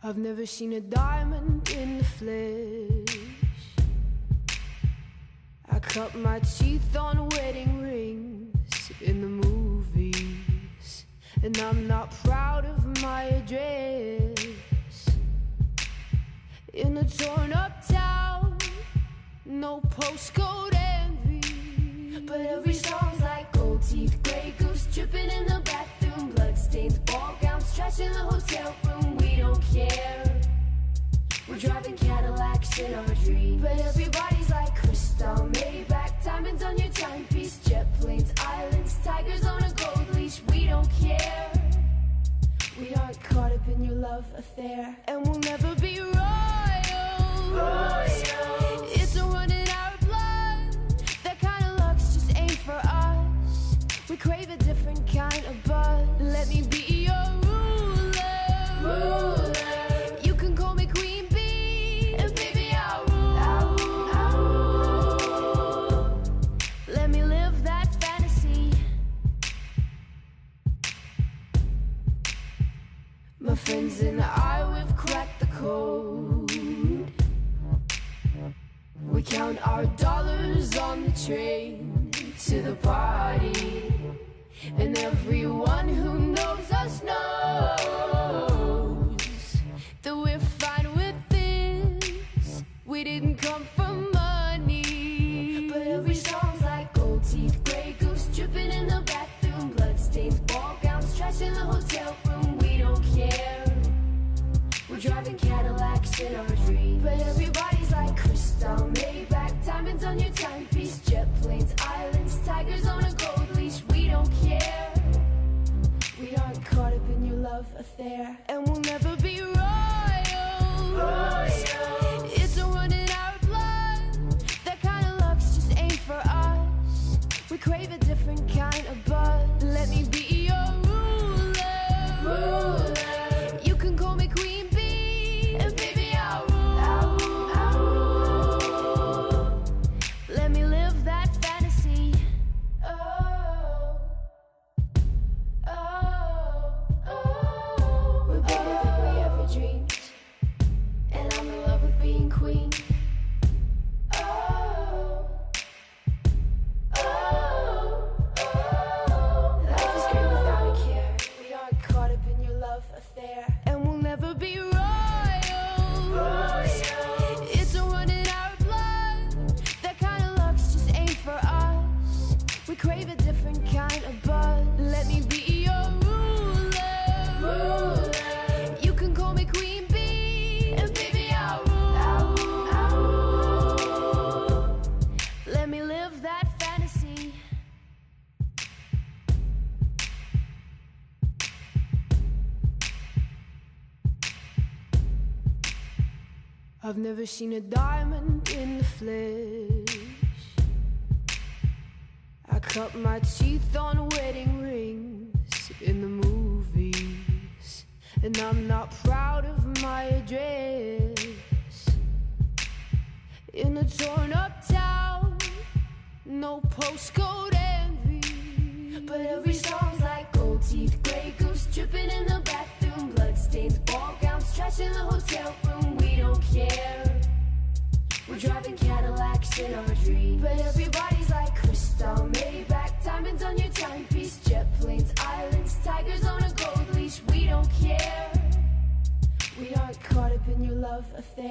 I've never seen a diamond in the flesh. I cut my teeth on wedding rings in the movies, and I'm not proud of my address. In a torn up town, no postcode envy, but every song's like gold teeth, grey goose dripping in the bathroom, bloodstains, ball gowns, trash in the hotel room. We don't care. We're driving Cadillacs in our dreams, but everybody's like crystal, Maybach, diamonds on your timepiece, jet planes, islands, tigers on a gold leash. We don't care. We aren't caught up in your love affair, and we'll never be royals. It's a run in our blood. That kind of luck's just ain't for us. We crave a different kind of buzz. Let me be your ruler. You can call me Queen Bee, and baby I'll rule. Let me live that fantasy. My friends and I, we've cracked the code. We count our dollars on the train to the party, and everyone who knows us knows that we're fine with this. We didn't come for money, but every song's like gold teeth, grey goose dripping in the bathroom, bloodstains, ball gowns, trash in the hotel room. We don't care. We're driving Cadillacs in our dreams, but everybody's like crystal, Maybach, diamonds on your timepiece, jet planes, islands, tigers on a gold leash. We don't care. We aren't caught up in your love affair, and we'll never be royals. It's a run in our blood. That kind of luck's just ain't for us. We crave a different kind of buzz. Let me be your ruler. You can call me Queen Bee, and baby I'll rule. Let me live that fantasy. We're bigger than we ever dreamed, and I'm in love with being queen. Life is great without a care. We aren't caught up in your love affair, and we'll never be royals. It's a run in our blood. That kind of luck's just ain't for us. We crave a different kind of buzz. Let me be your ruler. You can call me Queen Bee, and baby I'll rule. Let me live that fantasy. I've never seen a diamond in the flesh. I cut my teeth on wedding rings in the movies, and I'm not proud of my address. In a torn up town, no postcode envy, but every song's like gold teeth, grey goose dripping in the bathroom, bloodstains, ball gowns, trash in the hotel room. We don't care. We're driving Cadillacs in our dreams, but everybody's like crystal, Maybach, diamonds on your timepiece, jet planes, islands, tigers on a gold leash. We don't care. We aren't caught up in your love affair.